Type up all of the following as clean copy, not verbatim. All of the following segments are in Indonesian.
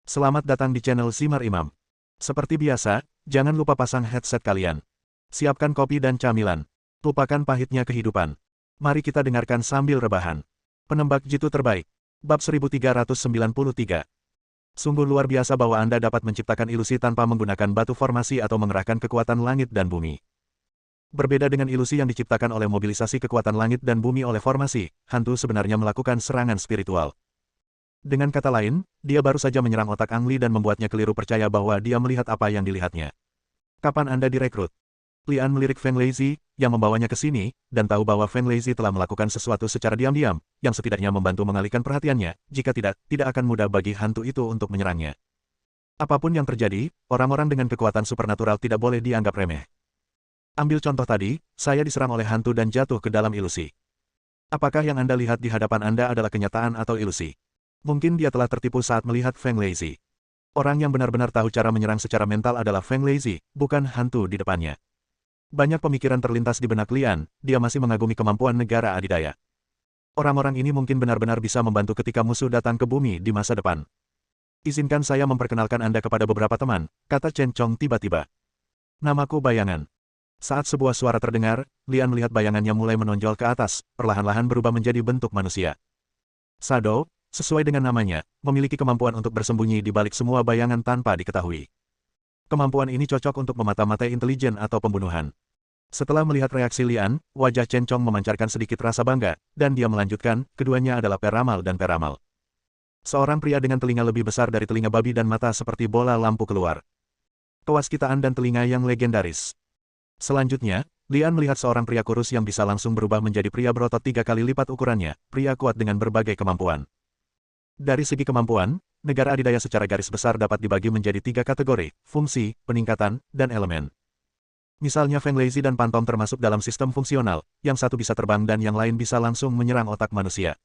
Selamat datang di channel Simar Imam. Seperti biasa, jangan lupa pasang headset kalian. Siapkan kopi dan camilan. Lupakan pahitnya kehidupan. Mari kita dengarkan sambil rebahan. Penembak jitu terbaik. Bab 1393. Sungguh luar biasa bahwa Anda dapat menciptakan ilusi tanpa menggunakan batu formasi atau mengerahkan kekuatan langit dan bumi. Berbeda dengan ilusi yang diciptakan oleh mobilisasi kekuatan langit dan bumi oleh formasi, hantu sebenarnya melakukan serangan spiritual. Dengan kata lain, dia baru saja menyerang otak Ang Li dan membuatnya keliru percaya bahwa dia melihat apa yang dilihatnya. Kapan Anda direkrut? Lian melirik Feng Leixi, yang membawanya ke sini, dan tahu bahwa Feng Leixi telah melakukan sesuatu secara diam-diam, yang setidaknya membantu mengalihkan perhatiannya, jika tidak akan mudah bagi hantu itu untuk menyerangnya. Apapun yang terjadi, orang-orang dengan kekuatan supernatural tidak boleh dianggap remeh. Ambil contoh tadi, saya diserang oleh hantu dan jatuh ke dalam ilusi. Apakah yang Anda lihat di hadapan Anda adalah kenyataan atau ilusi? Mungkin dia telah tertipu saat melihat Feng Leixi. Orang yang benar-benar tahu cara menyerang secara mental adalah Feng Leixi, bukan hantu di depannya. Banyak pemikiran terlintas di benak Lian, dia masih mengagumi kemampuan negara adidaya. Orang-orang ini mungkin benar-benar bisa membantu ketika musuh datang ke bumi di masa depan. Izinkan saya memperkenalkan Anda kepada beberapa teman, kata Chen Chong tiba-tiba. Namaku Bayangan. Saat sebuah suara terdengar, Lian melihat bayangannya mulai menonjol ke atas, perlahan-lahan berubah menjadi bentuk manusia. Shadow, sesuai dengan namanya, memiliki kemampuan untuk bersembunyi di balik semua bayangan tanpa diketahui. Kemampuan ini cocok untuk memata-matai intelijen atau pembunuhan. Setelah melihat reaksi Lian, wajah Chen Chong memancarkan sedikit rasa bangga, dan dia melanjutkan, keduanya adalah peramal dan peramal. Seorang pria dengan telinga lebih besar dari telinga babi dan mata seperti bola lampu keluar. Kewaskitaan dan telinga yang legendaris. Selanjutnya, Lian melihat seorang pria kurus yang bisa langsung berubah menjadi pria berotot 3 kali lipat ukurannya, pria kuat dengan berbagai kemampuan. Dari segi kemampuan, negara adidaya secara garis besar dapat dibagi menjadi 3 kategori, fungsi, peningkatan, dan elemen. Misalnya Feng Leixi dan Pantom termasuk dalam sistem fungsional, yang satu bisa terbang dan yang lain bisa langsung menyerang otak manusia.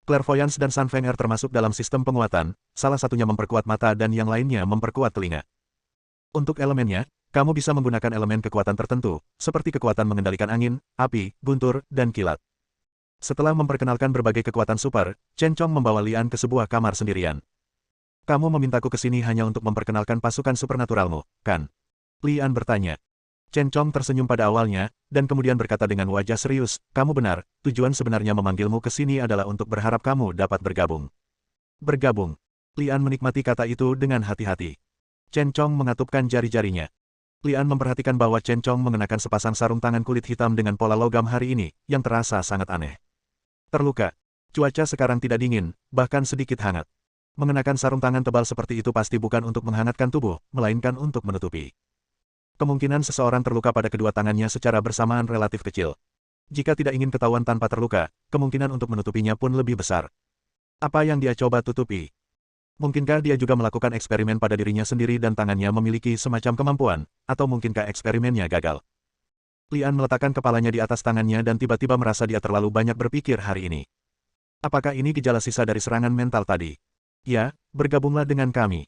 Clairvoyance dan San Feng Er termasuk dalam sistem penguatan, salah satunya memperkuat mata dan yang lainnya memperkuat telinga. Untuk elemennya, kamu bisa menggunakan elemen kekuatan tertentu, seperti kekuatan mengendalikan angin, api, guntur, dan kilat. Setelah memperkenalkan berbagai kekuatan super, Chen Chong membawa Lian ke sebuah kamar sendirian. Kamu memintaku ke sini hanya untuk memperkenalkan pasukan supernaturalmu, kan? Lian bertanya. Chen Chong tersenyum pada awalnya, dan kemudian berkata dengan wajah serius, kamu benar, tujuan sebenarnya memanggilmu ke sini adalah untuk berharap kamu dapat bergabung. Bergabung. Lian menikmati kata itu dengan hati-hati. Chen Chong mengatupkan jari-jarinya. Lian memperhatikan bahwa Chen Chong mengenakan sepasang sarung tangan kulit hitam dengan pola logam hari ini, yang terasa sangat aneh. Terluka. Cuaca sekarang tidak dingin, bahkan sedikit hangat. Mengenakan sarung tangan tebal seperti itu pasti bukan untuk menghangatkan tubuh, melainkan untuk menutupi. Kemungkinan seseorang terluka pada kedua tangannya secara bersamaan relatif kecil. Jika tidak ingin ketahuan tanpa terluka, kemungkinan untuk menutupinya pun lebih besar. Apa yang dia coba tutupi? Mungkinkah dia juga melakukan eksperimen pada dirinya sendiri dan tangannya memiliki semacam kemampuan, atau mungkinkah eksperimennya gagal? Lian meletakkan kepalanya di atas tangannya dan tiba-tiba merasa dia terlalu banyak berpikir hari ini. Apakah ini gejala sisa dari serangan mental tadi? Ya, bergabunglah dengan kami.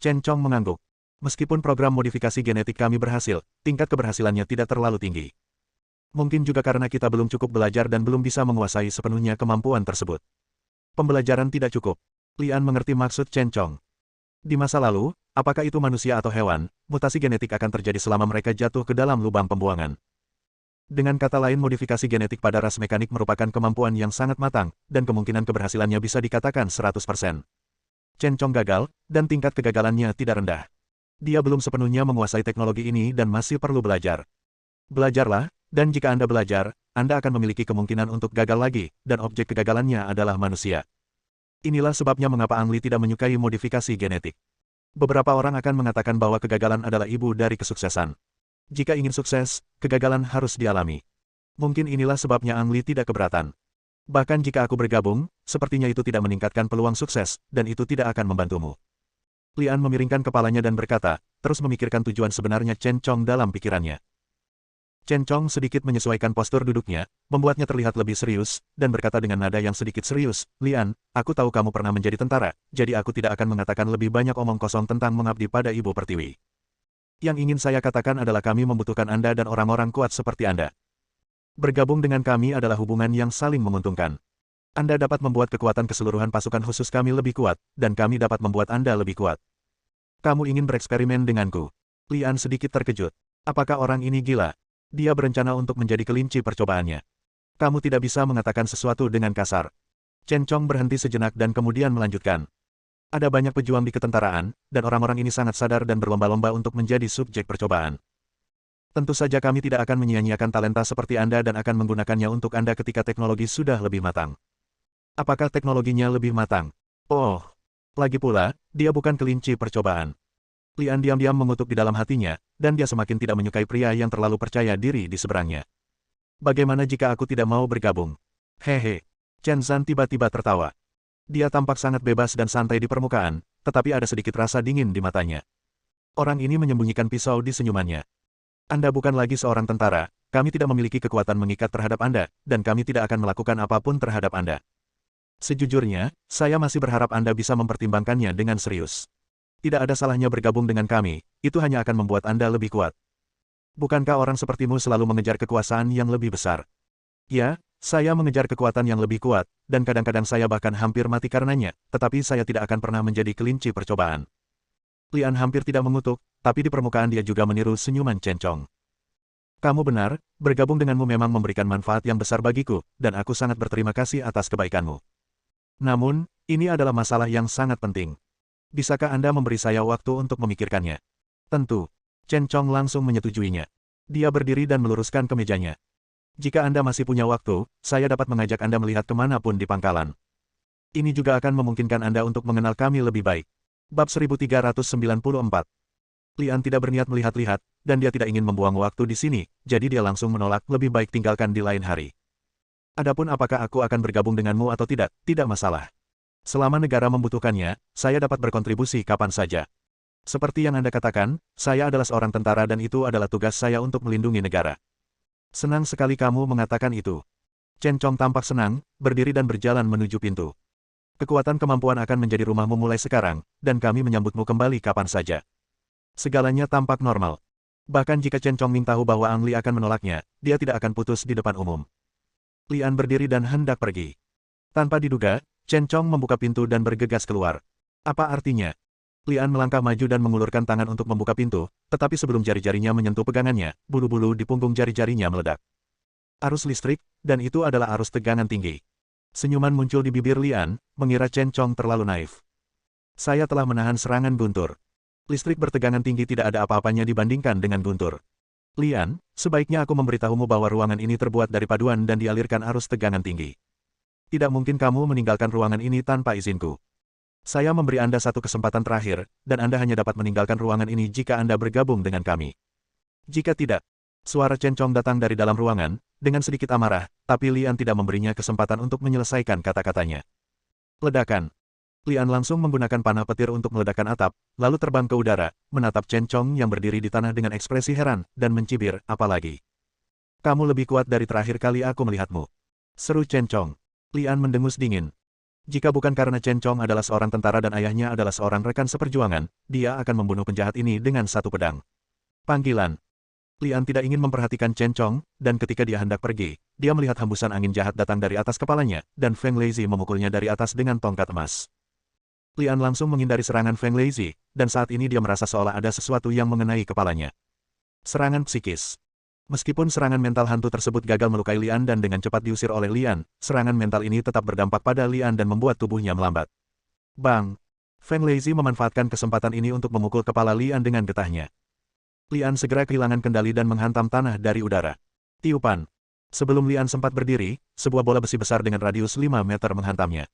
Chen Chong mengangguk. Meskipun program modifikasi genetik kami berhasil, tingkat keberhasilannya tidak terlalu tinggi. Mungkin juga karena kita belum cukup belajar dan belum bisa menguasai sepenuhnya kemampuan tersebut. Pembelajaran tidak cukup. Lian mengerti maksud Chen Chong. Di masa lalu, apakah itu manusia atau hewan, mutasi genetik akan terjadi selama mereka jatuh ke dalam lubang pembuangan. Dengan kata lain modifikasi genetik pada ras mekanik merupakan kemampuan yang sangat matang, dan kemungkinan keberhasilannya bisa dikatakan 100%. Chen Chong gagal, dan tingkat kegagalannya tidak rendah. Dia belum sepenuhnya menguasai teknologi ini dan masih perlu belajar. Belajarlah, dan jika Anda belajar, Anda akan memiliki kemungkinan untuk gagal lagi, dan objek kegagalannya adalah manusia. Inilah sebabnya mengapa Ang Li tidak menyukai modifikasi genetik. Beberapa orang akan mengatakan bahwa kegagalan adalah ibu dari kesuksesan. Jika ingin sukses, kegagalan harus dialami. Mungkin inilah sebabnya Ang Li tidak keberatan. Bahkan jika aku bergabung, sepertinya itu tidak meningkatkan peluang sukses, dan itu tidak akan membantumu. Lian memiringkan kepalanya dan berkata, terus memikirkan tujuan sebenarnya Chen Chong dalam pikirannya. Chen Chong sedikit menyesuaikan postur duduknya, membuatnya terlihat lebih serius, dan berkata dengan nada yang sedikit serius, Lian, aku tahu kamu pernah menjadi tentara, jadi aku tidak akan mengatakan lebih banyak omong kosong tentang mengabdi pada Ibu Pertiwi. Yang ingin saya katakan adalah kami membutuhkan Anda dan orang-orang kuat seperti Anda. Bergabung dengan kami adalah hubungan yang saling menguntungkan. Anda dapat membuat kekuatan keseluruhan pasukan khusus kami lebih kuat, dan kami dapat membuat Anda lebih kuat. Kamu ingin bereksperimen denganku? Lian sedikit terkejut. Apakah orang ini gila? Dia berencana untuk menjadi kelinci percobaannya. Kamu tidak bisa mengatakan sesuatu dengan kasar. Chen Chong berhenti sejenak dan kemudian melanjutkan. Ada banyak pejuang di ketentaraan, dan orang-orang ini sangat sadar dan berlomba-lomba untuk menjadi subjek percobaan. Tentu saja kami tidak akan menyia-nyiakan talenta seperti Anda dan akan menggunakannya untuk Anda ketika teknologi sudah lebih matang. Apakah teknologinya lebih matang? Oh, lagi pula, dia bukan kelinci percobaan. Lian diam-diam mengutuk di dalam hatinya, dan dia semakin tidak menyukai pria yang terlalu percaya diri di seberangnya. Bagaimana jika aku tidak mau bergabung? Hehe. Chen Zhan tiba-tiba tertawa. Dia tampak sangat bebas dan santai di permukaan, tetapi ada sedikit rasa dingin di matanya. Orang ini menyembunyikan pisau di senyumannya. Anda bukan lagi seorang tentara, kami tidak memiliki kekuatan mengikat terhadap Anda, dan kami tidak akan melakukan apapun terhadap Anda. Sejujurnya, saya masih berharap Anda bisa mempertimbangkannya dengan serius. Tidak ada salahnya bergabung dengan kami, itu hanya akan membuat Anda lebih kuat. Bukankah orang sepertimu selalu mengejar kekuasaan yang lebih besar? Ya, saya mengejar kekuatan yang lebih kuat, dan kadang-kadang saya bahkan hampir mati karenanya, tetapi saya tidak akan pernah menjadi kelinci percobaan. Lian hampir tidak mengutuk, tapi di permukaan dia juga meniru senyuman Chen Chong. Kamu benar, bergabung denganmu memang memberikan manfaat yang besar bagiku, dan aku sangat berterima kasih atas kebaikanmu. Namun, ini adalah masalah yang sangat penting. Bisakah Anda memberi saya waktu untuk memikirkannya? Tentu. Chen Chong langsung menyetujuinya. Dia berdiri dan meluruskan kemejanya. Jika Anda masih punya waktu, saya dapat mengajak Anda melihat kemanapun di pangkalan. Ini juga akan memungkinkan Anda untuk mengenal kami lebih baik. Bab 1394. Lian tidak berniat melihat-lihat, dan dia tidak ingin membuang waktu di sini, jadi dia langsung menolak, lebih baik tinggalkan di lain hari. Adapun apakah aku akan bergabung denganmu atau tidak, tidak masalah. Selama negara membutuhkannya, saya dapat berkontribusi kapan saja. Seperti yang Anda katakan, saya adalah seorang tentara dan itu adalah tugas saya untuk melindungi negara. Senang sekali kamu mengatakan itu. Chen Chong tampak senang, berdiri dan berjalan menuju pintu. Kekuatan kemampuan akan menjadi rumahmu mulai sekarang, dan kami menyambutmu kembali kapan saja. Segalanya tampak normal. Bahkan jika Chen Chong Ming tahu bahwa Ang Li akan menolaknya, dia tidak akan putus di depan umum. Lian berdiri dan hendak pergi. Tanpa diduga, Chen Chong membuka pintu dan bergegas keluar. Apa artinya? Lian melangkah maju dan mengulurkan tangan untuk membuka pintu, tetapi sebelum jari-jarinya menyentuh pegangannya, bulu-bulu di punggung jari-jarinya meledak. Arus listrik, dan itu adalah arus tegangan tinggi. Senyuman muncul di bibir Lian, mengira Chen Chong terlalu naif. Saya telah menahan serangan guntur. Listrik bertegangan tinggi tidak ada apa-apanya dibandingkan dengan guntur. Lian, sebaiknya aku memberitahumu bahwa ruangan ini terbuat dari paduan dan dialirkan arus tegangan tinggi. Tidak mungkin kamu meninggalkan ruangan ini tanpa izinku. Saya memberi Anda satu kesempatan terakhir, dan Anda hanya dapat meninggalkan ruangan ini jika Anda bergabung dengan kami. Jika tidak, suara Chen Chong datang dari dalam ruangan, dengan sedikit amarah, tapi Lian tidak memberinya kesempatan untuk menyelesaikan kata-katanya. Ledakan. Lian langsung menggunakan panah petir untuk meledakkan atap, lalu terbang ke udara, menatap Chen Chong yang berdiri di tanah dengan ekspresi heran, dan mencibir, apalagi. Kamu lebih kuat dari terakhir kali aku melihatmu. Seru Chen Chong. Lian mendengus dingin. Jika bukan karena Chen Chong adalah seorang tentara dan ayahnya adalah seorang rekan seperjuangan, dia akan membunuh penjahat ini dengan satu pedang. Panggilan. Lian tidak ingin memperhatikan Chen Chong, dan ketika dia hendak pergi, dia melihat hembusan angin jahat datang dari atas kepalanya, dan Feng Leixi memukulnya dari atas dengan tongkat emas. Lian langsung menghindari serangan Feng Leixi, dan saat ini dia merasa seolah ada sesuatu yang mengenai kepalanya. Serangan psikis. Meskipun serangan mental hantu tersebut gagal melukai Lian dan dengan cepat diusir oleh Lian, serangan mental ini tetap berdampak pada Lian dan membuat tubuhnya melambat. Bang! Feng Leixi memanfaatkan kesempatan ini untuk memukul kepala Lian dengan getahnya. Lian segera kehilangan kendali dan menghantam tanah dari udara. Tiupan. Sebelum Lian sempat berdiri, sebuah bola besi besar dengan radius 5 meter menghantamnya.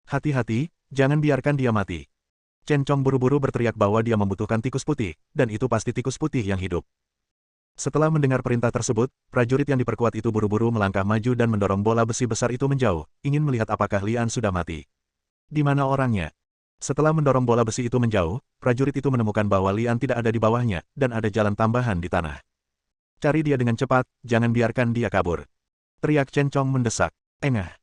Hati-hati, jangan biarkan dia mati. Chen Chong buru-buru berteriak bahwa dia membutuhkan tikus putih, dan itu pasti tikus putih yang hidup. Setelah mendengar perintah tersebut, prajurit yang diperkuat itu buru-buru melangkah maju dan mendorong bola besi besar itu menjauh, ingin melihat apakah Lian sudah mati. Di mana orangnya? Setelah mendorong bola besi itu menjauh, prajurit itu menemukan bahwa Lian tidak ada di bawahnya, dan ada jalan tambahan di tanah. Cari dia dengan cepat, jangan biarkan dia kabur. Teriak Chen Chong mendesak. Engah.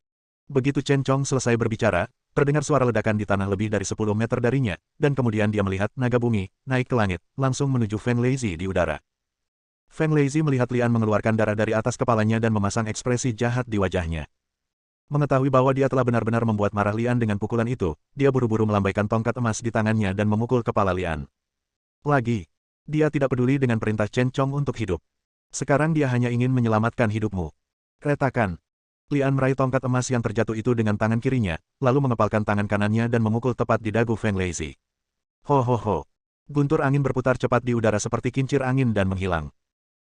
Begitu Chen Chong selesai berbicara, terdengar suara ledakan di tanah lebih dari 10 meter darinya, dan kemudian dia melihat naga bumi naik ke langit, langsung menuju Feng Leixi di udara. Feng Leixi melihat Lian mengeluarkan darah dari atas kepalanya dan memasang ekspresi jahat di wajahnya. Mengetahui bahwa dia telah benar-benar membuat marah Lian dengan pukulan itu, dia buru-buru melambaikan tongkat emas di tangannya dan memukul kepala Lian. Lagi, dia tidak peduli dengan perintah Chen Chong untuk hidup. Sekarang dia hanya ingin menyelamatkan hidupmu. Retakan. Lian meraih tongkat emas yang terjatuh itu dengan tangan kirinya, lalu mengepalkan tangan kanannya dan memukul tepat di dagu Feng Leixi. Ho ho ho. Guntur angin berputar cepat di udara seperti kincir angin dan menghilang.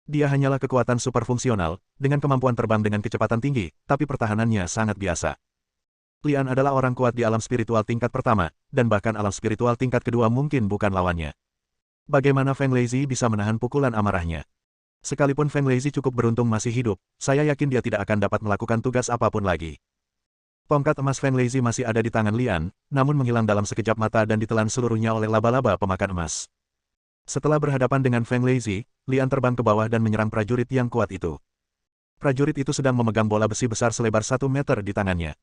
Dia hanyalah kekuatan superfungsional, dengan kemampuan terbang dengan kecepatan tinggi, tapi pertahanannya sangat biasa. Lian adalah orang kuat di alam spiritual tingkat pertama, dan bahkan alam spiritual tingkat kedua mungkin bukan lawannya. Bagaimana Feng Leixi bisa menahan pukulan amarahnya? Sekalipun Feng Leixi cukup beruntung masih hidup, saya yakin dia tidak akan dapat melakukan tugas apapun lagi. Tongkat emas Feng Leixi masih ada di tangan Lian, namun menghilang dalam sekejap mata dan ditelan seluruhnya oleh laba-laba pemakan emas. Setelah berhadapan dengan Feng Leixi, Lian terbang ke bawah dan menyerang prajurit yang kuat itu. Prajurit itu sedang memegang bola besi besar selebar 1 meter di tangannya.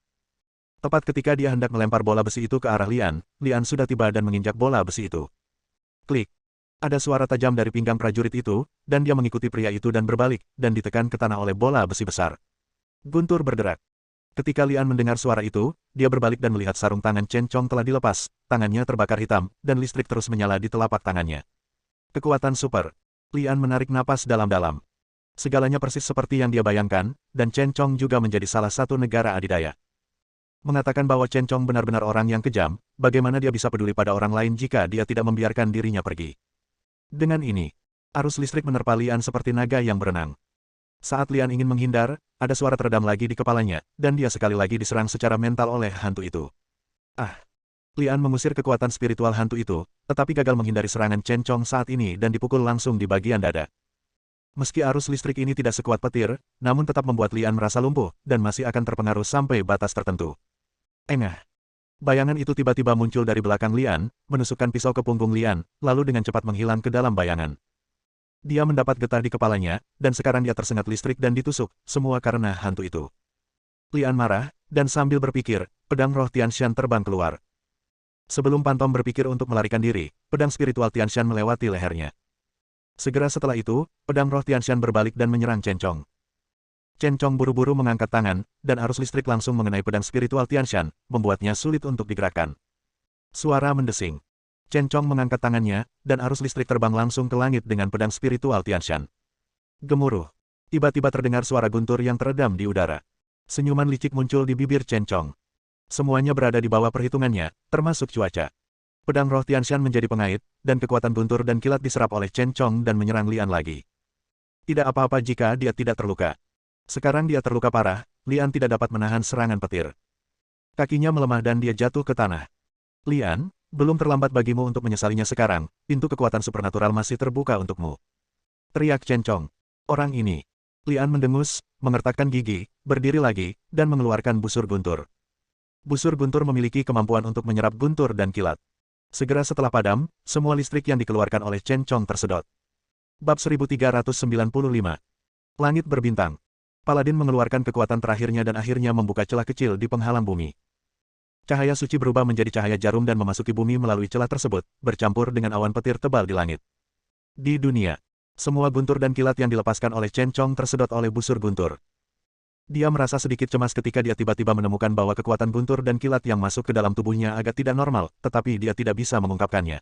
Tepat ketika dia hendak melempar bola besi itu ke arah Lian, Lian sudah tiba dan menginjak bola besi itu. Klik. Ada suara tajam dari pinggang prajurit itu, dan dia mengikuti pria itu dan berbalik, dan ditekan ke tanah oleh bola besi besar. Guntur berderak. Ketika Lian mendengar suara itu, dia berbalik dan melihat sarung tangan Chen Chong telah dilepas, tangannya terbakar hitam, dan listrik terus menyala di telapak tangannya. Kekuatan super. Lian menarik napas dalam-dalam. Segalanya persis seperti yang dia bayangkan, dan Chen Chong juga menjadi salah satu negara adidaya. Mengatakan bahwa Chen Chong benar-benar orang yang kejam, bagaimana dia bisa peduli pada orang lain jika dia tidak membiarkan dirinya pergi. Dengan ini, arus listrik menerpa Lian seperti naga yang berenang. Saat Lian ingin menghindar, ada suara teredam lagi di kepalanya, dan dia sekali lagi diserang secara mental oleh hantu itu. Ah! Lian mengusir kekuatan spiritual hantu itu, tetapi gagal menghindari serangan Chen Chong saat ini dan dipukul langsung di bagian dada. Meski arus listrik ini tidak sekuat petir, namun tetap membuat Lian merasa lumpuh, dan masih akan terpengaruh sampai batas tertentu. Engah! Bayangan itu tiba-tiba muncul dari belakang Lian, menusukkan pisau ke punggung Lian, lalu dengan cepat menghilang ke dalam bayangan. Dia mendapat getah di kepalanya, dan sekarang dia tersengat listrik dan ditusuk, semua karena hantu itu. Lian marah, dan sambil berpikir, pedang roh Tianshan terbang keluar. Sebelum Pantom berpikir untuk melarikan diri, pedang spiritual Tianshan melewati lehernya. Segera setelah itu, pedang roh Tianshan berbalik dan menyerang Chen Chong. Chen Chong buru-buru mengangkat tangan, dan arus listrik langsung mengenai pedang spiritual Tianshan, membuatnya sulit untuk digerakkan. Suara mendesing. Chen Chong mengangkat tangannya, dan arus listrik terbang langsung ke langit dengan pedang spiritual Tianshan. Gemuruh. Tiba-tiba terdengar suara guntur yang teredam di udara. Senyuman licik muncul di bibir Chen Chong. Semuanya berada di bawah perhitungannya, termasuk cuaca. Pedang roh Tianshan menjadi pengait, dan kekuatan guntur dan kilat diserap oleh Chen Chong dan menyerang Lian lagi. Tidak apa-apa jika dia tidak terluka. Sekarang dia terluka parah, Lian tidak dapat menahan serangan petir. Kakinya melemah dan dia jatuh ke tanah. Lian, belum terlambat bagimu untuk menyesalinya sekarang, pintu kekuatan supernatural masih terbuka untukmu. Teriak Chen Chong. Orang ini. Lian mendengus, mengertakkan gigi, berdiri lagi, dan mengeluarkan busur guntur. Busur guntur memiliki kemampuan untuk menyerap guntur dan kilat. Segera setelah padam, semua listrik yang dikeluarkan oleh Chen Chong tersedot. Bab 1395. Langit berbintang. Paladin mengeluarkan kekuatan terakhirnya dan akhirnya membuka celah kecil di penghalang bumi. Cahaya suci berubah menjadi cahaya jarum dan memasuki bumi melalui celah tersebut, bercampur dengan awan petir tebal di langit. Di dunia, semua guntur dan kilat yang dilepaskan oleh Chen Chong tersedot oleh busur guntur. Dia merasa sedikit cemas ketika dia tiba-tiba menemukan bahwa kekuatan guntur dan kilat yang masuk ke dalam tubuhnya agak tidak normal, tetapi dia tidak bisa mengungkapkannya.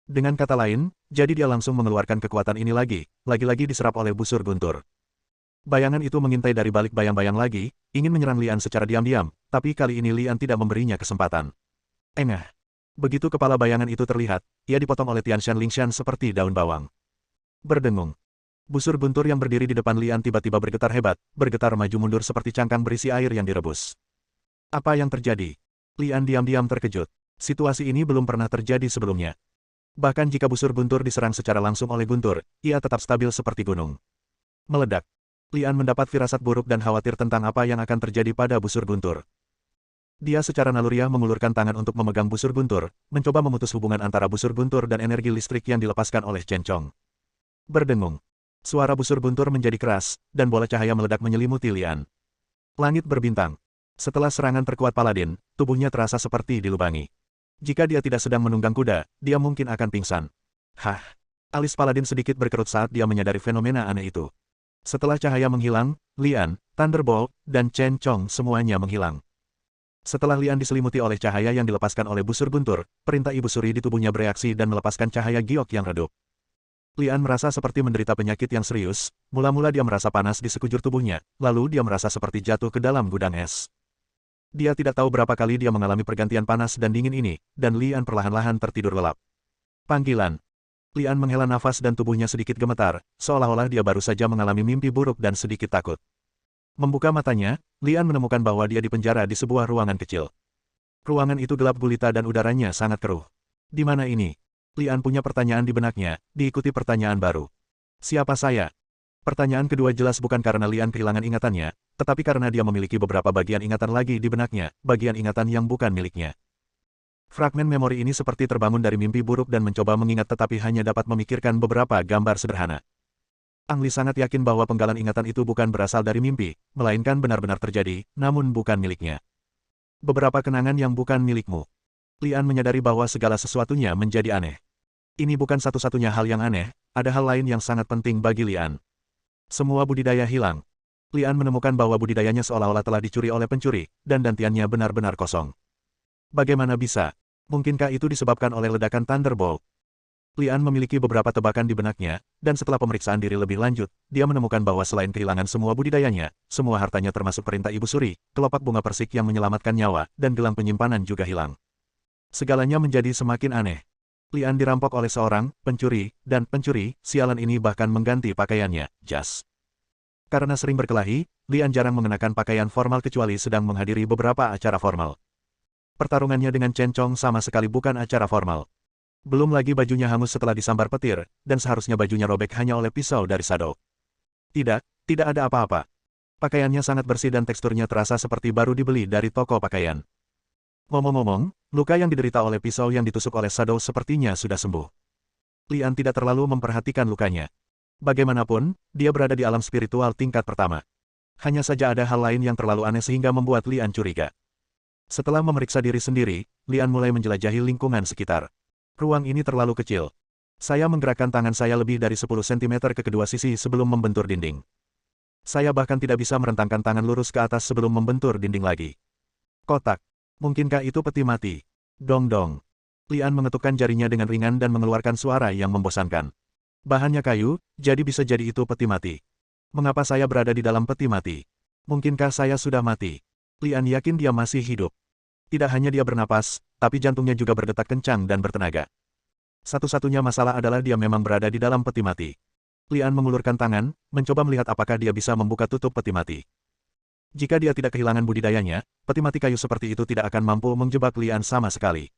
Dengan kata lain, jadi dia langsung mengeluarkan kekuatan ini lagi-lagi diserap oleh busur guntur. Bayangan itu mengintai dari balik bayang-bayang lagi, ingin menyerang Lian secara diam-diam, tapi kali ini Lian tidak memberinya kesempatan. Engah. Begitu kepala bayangan itu terlihat, ia dipotong oleh Tianshan Lingshan seperti daun bawang. Berdengung. Busur guntur yang berdiri di depan Lian tiba-tiba bergetar hebat, bergetar maju mundur seperti cangkang berisi air yang direbus. Apa yang terjadi? Lian diam-diam terkejut. Situasi ini belum pernah terjadi sebelumnya. Bahkan jika busur guntur diserang secara langsung oleh guntur, ia tetap stabil seperti gunung. Meledak. Lian mendapat firasat buruk dan khawatir tentang apa yang akan terjadi pada busur guntur. Dia secara naluriah mengulurkan tangan untuk memegang busur guntur, mencoba memutus hubungan antara busur guntur dan energi listrik yang dilepaskan oleh Chen Chong. Berdengung. Suara busur guntur menjadi keras, dan bola cahaya meledak menyelimuti Lian. Langit berbintang. Setelah serangan terkuat Paladin, tubuhnya terasa seperti dilubangi. Jika dia tidak sedang menunggang kuda, dia mungkin akan pingsan. Hah! Alis Paladin sedikit berkerut saat dia menyadari fenomena aneh itu. Setelah cahaya menghilang, Lian, Thunderbolt, dan Chen Chong semuanya menghilang. Setelah Lian diselimuti oleh cahaya yang dilepaskan oleh busur guntur, perintah ibu suri di tubuhnya bereaksi dan melepaskan cahaya giok yang redup. Lian merasa seperti menderita penyakit yang serius, mula-mula dia merasa panas di sekujur tubuhnya, lalu dia merasa seperti jatuh ke dalam gudang es. Dia tidak tahu berapa kali dia mengalami pergantian panas dan dingin ini, dan Lian perlahan-lahan tertidur lelap. Panggilan. Lian menghela nafas dan tubuhnya sedikit gemetar, seolah-olah dia baru saja mengalami mimpi buruk dan sedikit takut. Membuka matanya, Lian menemukan bahwa dia dipenjara di sebuah ruangan kecil. Ruangan itu gelap gulita dan udaranya sangat keruh. Di mana ini? Lian punya pertanyaan di benaknya, diikuti pertanyaan baru. Siapa saya? Pertanyaan kedua jelas bukan karena Lian kehilangan ingatannya, tetapi karena dia memiliki beberapa bagian ingatan lagi di benaknya, bagian ingatan yang bukan miliknya. Fragmen memori ini seperti terbangun dari mimpi buruk dan mencoba mengingat tetapi hanya dapat memikirkan beberapa gambar sederhana. Ang Li sangat yakin bahwa penggalan ingatan itu bukan berasal dari mimpi, melainkan benar-benar terjadi, namun bukan miliknya. Beberapa kenangan yang bukan milikmu. Lian menyadari bahwa segala sesuatunya menjadi aneh. Ini bukan satu-satunya hal yang aneh, ada hal lain yang sangat penting bagi Lian. Semua budidaya hilang. Lian menemukan bahwa budidayanya seolah-olah telah dicuri oleh pencuri, dan dantiannya benar-benar kosong. Bagaimana bisa? Mungkinkah itu disebabkan oleh ledakan Thunderbolt? Lian memiliki beberapa tebakan di benaknya, dan setelah pemeriksaan diri lebih lanjut, dia menemukan bahwa selain kehilangan semua budidayanya, semua hartanya termasuk perintah ibu suri, kelopak bunga persik yang menyelamatkan nyawa, dan gelang penyimpanan juga hilang. Segalanya menjadi semakin aneh. Lian dirampok oleh seorang pencuri, dan pencuri sialan ini bahkan mengganti pakaiannya, jas. Karena sering berkelahi, Lian jarang mengenakan pakaian formal kecuali sedang menghadiri beberapa acara formal. Pertarungannya dengan Chen Chong sama sekali bukan acara formal. Belum lagi bajunya hangus setelah disambar petir, dan seharusnya bajunya robek hanya oleh pisau dari Shadow. Tidak ada apa-apa. Pakaiannya sangat bersih dan teksturnya terasa seperti baru dibeli dari toko pakaian. Ngomong-ngomong, luka yang diderita oleh pisau yang ditusuk oleh Shadow sepertinya sudah sembuh. Lian tidak terlalu memperhatikan lukanya. Bagaimanapun, dia berada di alam spiritual tingkat pertama. Hanya saja ada hal lain yang terlalu aneh sehingga membuat Lian curiga. Setelah memeriksa diri sendiri, Lian mulai menjelajahi lingkungan sekitar. Ruang ini terlalu kecil. Saya menggerakkan tangan saya lebih dari 10 cm ke kedua sisi sebelum membentur dinding. Saya bahkan tidak bisa merentangkan tangan lurus ke atas sebelum membentur dinding lagi. Kotak. Mungkinkah itu peti mati? Dong-dong. Lian mengetukkan jarinya dengan ringan dan mengeluarkan suara yang membosankan. Bahannya kayu, jadi bisa jadi itu peti mati. Mengapa saya berada di dalam peti mati? Mungkinkah saya sudah mati? Lian yakin dia masih hidup. Tidak hanya dia bernapas, tapi jantungnya juga berdetak kencang dan bertenaga. Satu-satunya masalah adalah dia memang berada di dalam peti mati. Lian mengulurkan tangan, mencoba melihat apakah dia bisa membuka tutup peti mati. Jika dia tidak kehilangan budidayanya, peti mati kayu seperti itu tidak akan mampu menjebak Lian sama sekali.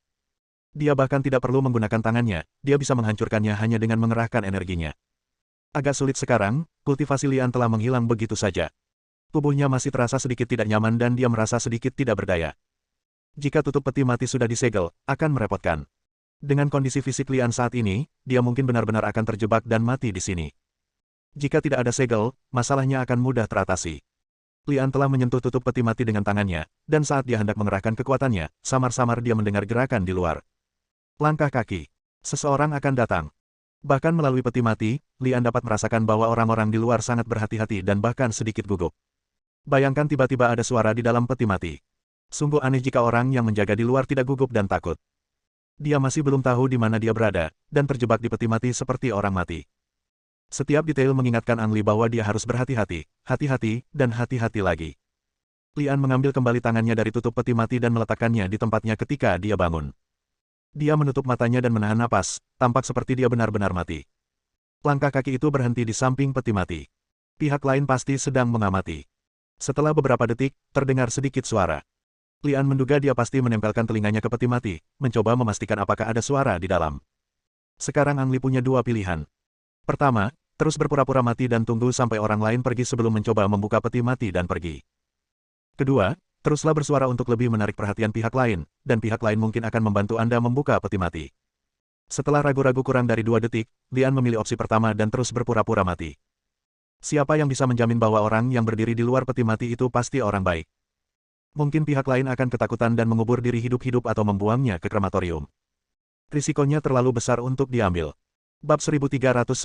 Dia bahkan tidak perlu menggunakan tangannya, dia bisa menghancurkannya hanya dengan mengerahkan energinya. Agak sulit sekarang, kultivasi Lian telah menghilang begitu saja. Tubuhnya masih terasa sedikit tidak nyaman dan dia merasa sedikit tidak berdaya. Jika tutup peti mati sudah disegel, akan merepotkan. Dengan kondisi fisik Lian saat ini, dia mungkin benar-benar akan terjebak dan mati di sini. Jika tidak ada segel, masalahnya akan mudah teratasi. Lian telah menyentuh tutup peti mati dengan tangannya, dan saat dia hendak mengerahkan kekuatannya, samar-samar dia mendengar gerakan di luar. Langkah kaki. Seseorang akan datang. Bahkan melalui peti mati, Lian dapat merasakan bahwa orang-orang di luar sangat berhati-hati dan bahkan sedikit gugup. Bayangkan tiba-tiba ada suara di dalam peti mati. Sungguh aneh jika orang yang menjaga di luar tidak gugup dan takut. Dia masih belum tahu di mana dia berada, dan terjebak di peti mati seperti orang mati. Setiap detail mengingatkan Ang Li bahwa dia harus berhati-hati, hati-hati, dan hati-hati lagi. Lian mengambil kembali tangannya dari tutup peti mati dan meletakkannya di tempatnya ketika dia bangun. Dia menutup matanya dan menahan napas, tampak seperti dia benar-benar mati. Langkah kaki itu berhenti di samping peti mati. Pihak lain pasti sedang mengamati. Setelah beberapa detik, terdengar sedikit suara. Lian menduga dia pasti menempelkan telinganya ke peti mati, mencoba memastikan apakah ada suara di dalam. Sekarang Ang Li punya dua pilihan. Pertama, terus berpura-pura mati dan tunggu sampai orang lain pergi sebelum mencoba membuka peti mati dan pergi. Kedua, teruslah bersuara untuk lebih menarik perhatian pihak lain, dan pihak lain mungkin akan membantu Anda membuka peti mati. Setelah ragu-ragu kurang dari 2 detik, Lian memilih opsi pertama dan terus berpura-pura mati. Siapa yang bisa menjamin bahwa orang yang berdiri di luar peti mati itu pasti orang baik? Mungkin pihak lain akan ketakutan dan mengubur diri hidup-hidup atau membuangnya ke krematorium. Risikonya terlalu besar untuk diambil. Bab 1396.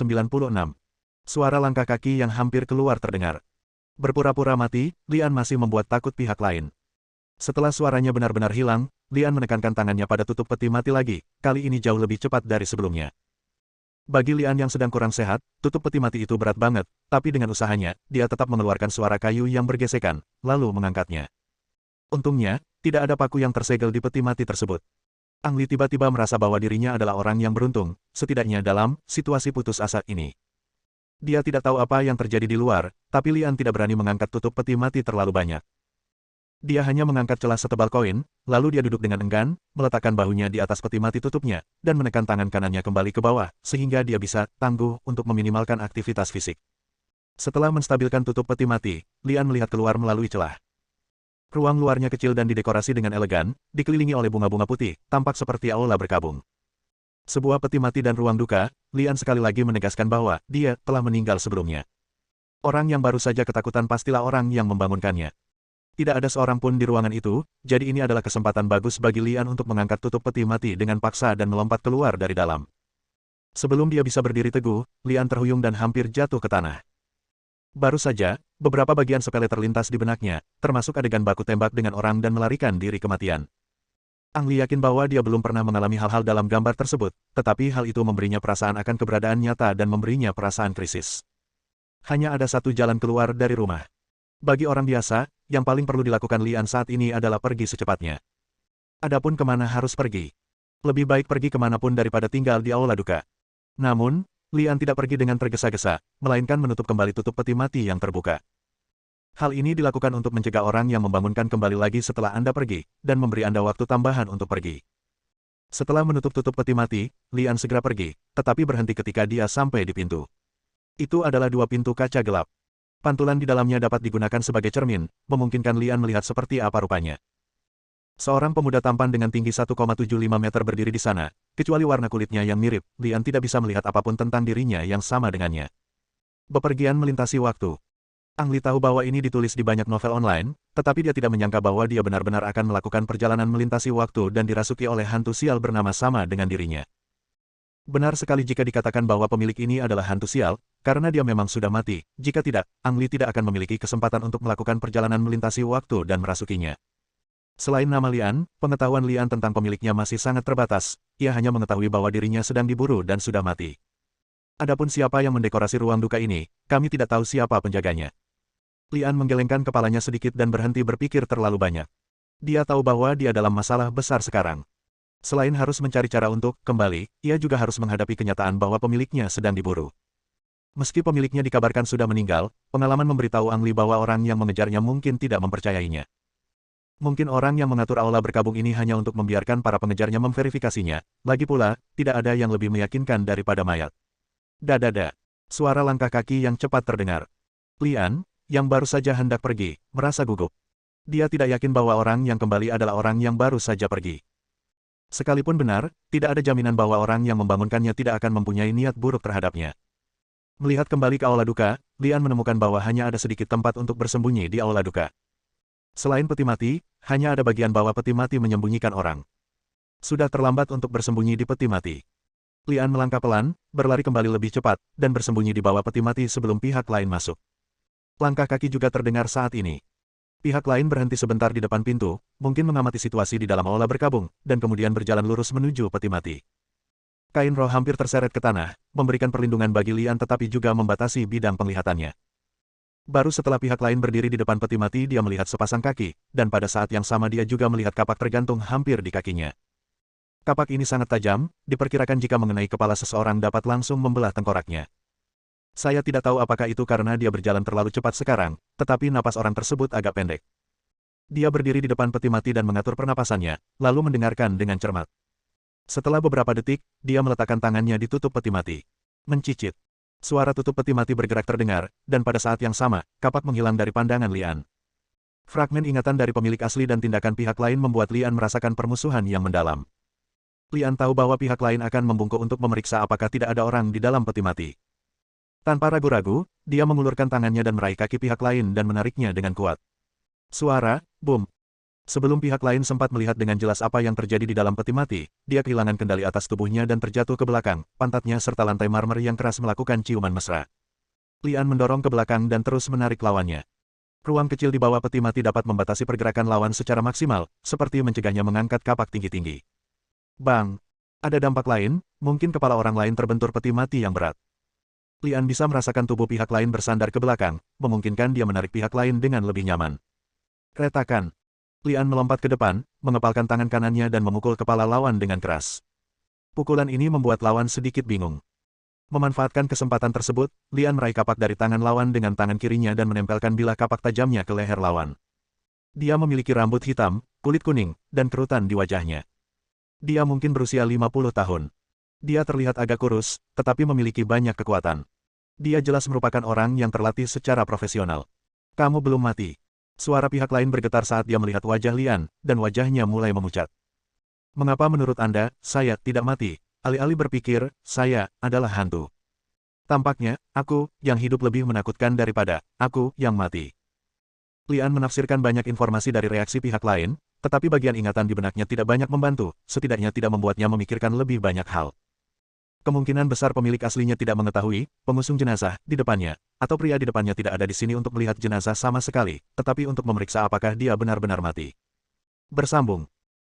Suara langkah kaki yang hampir keluar terdengar. Berpura-pura mati, Lian masih membuat takut pihak lain. Setelah suaranya benar-benar hilang, Lian menekankan tangannya pada tutup peti mati lagi, kali ini jauh lebih cepat dari sebelumnya. Bagi Lian yang sedang kurang sehat, tutup peti mati itu berat banget, tapi dengan usahanya, dia tetap mengeluarkan suara kayu yang bergesekan, lalu mengangkatnya. Untungnya, tidak ada paku yang tersegel di peti mati tersebut. Ang Li tiba-tiba merasa bahwa dirinya adalah orang yang beruntung, setidaknya dalam situasi putus asa ini. Dia tidak tahu apa yang terjadi di luar, tapi Lian tidak berani mengangkat tutup peti mati terlalu banyak. Dia hanya mengangkat celah setebal koin, lalu dia duduk dengan enggan, meletakkan bahunya di atas peti mati tutupnya, dan menekan tangan kanannya kembali ke bawah, sehingga dia bisa tangguh untuk meminimalkan aktivitas fisik. Setelah menstabilkan tutup peti mati, Lian melihat keluar melalui celah. Ruang luarnya kecil dan didekorasi dengan elegan, dikelilingi oleh bunga-bunga putih, tampak seperti aula berkabung. Sebuah peti mati dan ruang duka, Lian sekali lagi menegaskan bahwa dia telah meninggal sebelumnya. Orang yang baru saja ketakutan pastilah orang yang membangunkannya. Tidak ada seorang pun di ruangan itu, jadi ini adalah kesempatan bagus bagi Lian untuk mengangkat tutup peti mati dengan paksa dan melompat keluar dari dalam. Sebelum dia bisa berdiri teguh, Lian terhuyung dan hampir jatuh ke tanah. Baru saja, beberapa bagian sepele terlintas di benaknya, termasuk adegan baku tembak dengan orang dan melarikan diri kematian. Ang Li yakin bahwa dia belum pernah mengalami hal-hal dalam gambar tersebut, tetapi hal itu memberinya perasaan akan keberadaan nyata dan memberinya perasaan krisis. Hanya ada satu jalan keluar dari rumah. Bagi orang biasa, yang paling perlu dilakukan Lian saat ini adalah pergi secepatnya. Adapun kemana harus pergi? Lebih baik pergi kemanapun daripada tinggal di aula duka. Namun, Lian tidak pergi dengan tergesa-gesa, melainkan menutup kembali tutup peti mati yang terbuka. Hal ini dilakukan untuk mencegah orang yang membangunkan kembali lagi setelah Anda pergi, dan memberi Anda waktu tambahan untuk pergi. Setelah menutup tutup peti mati, Lian segera pergi, tetapi berhenti ketika dia sampai di pintu. Itu adalah dua pintu kaca gelap. Pantulan di dalamnya dapat digunakan sebagai cermin, memungkinkan Lian melihat seperti apa rupanya. Seorang pemuda tampan dengan tinggi 1,75 meter berdiri di sana, kecuali warna kulitnya yang mirip, Lian tidak bisa melihat apapun tentang dirinya yang sama dengannya. Bepergian melintasi waktu. Ang Li tahu bahwa ini ditulis di banyak novel online, tetapi dia tidak menyangka bahwa dia benar-benar akan melakukan perjalanan melintasi waktu dan dirasuki oleh hantu sial bernama sama dengan dirinya. Benar sekali jika dikatakan bahwa pemilik ini adalah hantu sial, karena dia memang sudah mati. Jika tidak, Ang Li tidak akan memiliki kesempatan untuk melakukan perjalanan melintasi waktu dan merasukinya. Selain nama Lian, pengetahuan Lian tentang pemiliknya masih sangat terbatas. Ia hanya mengetahui bahwa dirinya sedang diburu dan sudah mati. Adapun siapa yang mendekorasi ruang duka ini, kami tidak tahu siapa penjaganya. Lian menggelengkan kepalanya sedikit dan berhenti berpikir terlalu banyak. Dia tahu bahwa dia dalam masalah besar sekarang. Selain harus mencari cara untuk kembali, ia juga harus menghadapi kenyataan bahwa pemiliknya sedang diburu. Meski pemiliknya dikabarkan sudah meninggal, pengalaman memberitahu Ang Li bahwa orang yang mengejarnya mungkin tidak mempercayainya. Mungkin orang yang mengatur aula berkabung ini hanya untuk membiarkan para pengejarnya memverifikasinya, lagi pula, tidak ada yang lebih meyakinkan daripada mayat. Dadada. Suara langkah kaki yang cepat terdengar. Lian, yang baru saja hendak pergi, merasa gugup. Dia tidak yakin bahwa orang yang kembali adalah orang yang baru saja pergi. Sekalipun benar, tidak ada jaminan bahwa orang yang membangunkannya tidak akan mempunyai niat buruk terhadapnya. Melihat kembali ke aula duka, Lian menemukan bahwa hanya ada sedikit tempat untuk bersembunyi di aula duka. Selain peti mati, hanya ada bagian bawah peti mati menyembunyikan orang. Sudah terlambat untuk bersembunyi di peti mati. Lian melangkah pelan, berlari kembali lebih cepat, dan bersembunyi di bawah peti mati sebelum pihak lain masuk. Langkah kaki juga terdengar saat ini. Pihak lain berhenti sebentar di depan pintu, mungkin mengamati situasi di dalam aula berkabung, dan kemudian berjalan lurus menuju peti mati. Kain roh hampir terseret ke tanah, memberikan perlindungan bagi Lian tetapi juga membatasi bidang penglihatannya. Baru setelah pihak lain berdiri di depan peti mati dia melihat sepasang kaki, dan pada saat yang sama dia juga melihat kapak tergantung hampir di kakinya. Kapak ini sangat tajam, diperkirakan jika mengenai kepala seseorang dapat langsung membelah tengkoraknya. Saya tidak tahu apakah itu karena dia berjalan terlalu cepat sekarang, tetapi napas orang tersebut agak pendek. Dia berdiri di depan peti mati dan mengatur pernapasannya, lalu mendengarkan dengan cermat. Setelah beberapa detik, dia meletakkan tangannya di tutup peti mati. Mencicit. Suara tutup peti mati bergerak terdengar, dan pada saat yang sama, kapak menghilang dari pandangan Lian. Fragmen ingatan dari pemilik asli dan tindakan pihak lain membuat Lian merasakan permusuhan yang mendalam. Lian tahu bahwa pihak lain akan membungkuk untuk memeriksa apakah tidak ada orang di dalam peti mati. Tanpa ragu-ragu, dia mengulurkan tangannya dan meraih kaki pihak lain dan menariknya dengan kuat. Suara, boom. Sebelum pihak lain sempat melihat dengan jelas apa yang terjadi di dalam peti mati, dia kehilangan kendali atas tubuhnya dan terjatuh ke belakang, pantatnya serta lantai marmer yang keras melakukan ciuman mesra. Lian mendorong ke belakang dan terus menarik lawannya. Ruang kecil di bawah peti mati dapat membatasi pergerakan lawan secara maksimal, seperti mencegahnya mengangkat kapak tinggi-tinggi. Bang! Ada dampak lain, mungkin kepala orang lain terbentur peti mati yang berat. Lian bisa merasakan tubuh pihak lain bersandar ke belakang, memungkinkan dia menarik pihak lain dengan lebih nyaman. Retakan. Lian melompat ke depan, mengepalkan tangan kanannya dan memukul kepala lawan dengan keras. Pukulan ini membuat lawan sedikit bingung. Memanfaatkan kesempatan tersebut, Lian meraih kapak dari tangan lawan dengan tangan kirinya dan menempelkan bilah kapak tajamnya ke leher lawan. Dia memiliki rambut hitam, kulit kuning, dan kerutan di wajahnya. Dia mungkin berusia 50 tahun. Dia terlihat agak kurus, tetapi memiliki banyak kekuatan. Dia jelas merupakan orang yang terlatih secara profesional. Kamu belum mati. Suara pihak lain bergetar saat dia melihat wajah Lian, dan wajahnya mulai memucat. Mengapa menurut Anda, saya tidak mati? Alih-alih berpikir, saya adalah hantu. Tampaknya, aku, yang hidup lebih menakutkan daripada, aku, yang mati. Lian menafsirkan banyak informasi dari reaksi pihak lain, tetapi bagian ingatan di benaknya tidak banyak membantu, setidaknya tidak membuatnya memikirkan lebih banyak hal. Kemungkinan besar pemilik aslinya tidak mengetahui, pengusung jenazah, di depannya, atau pria di depannya tidak ada di sini untuk melihat jenazah sama sekali, tetapi untuk memeriksa apakah dia benar-benar mati. Bersambung.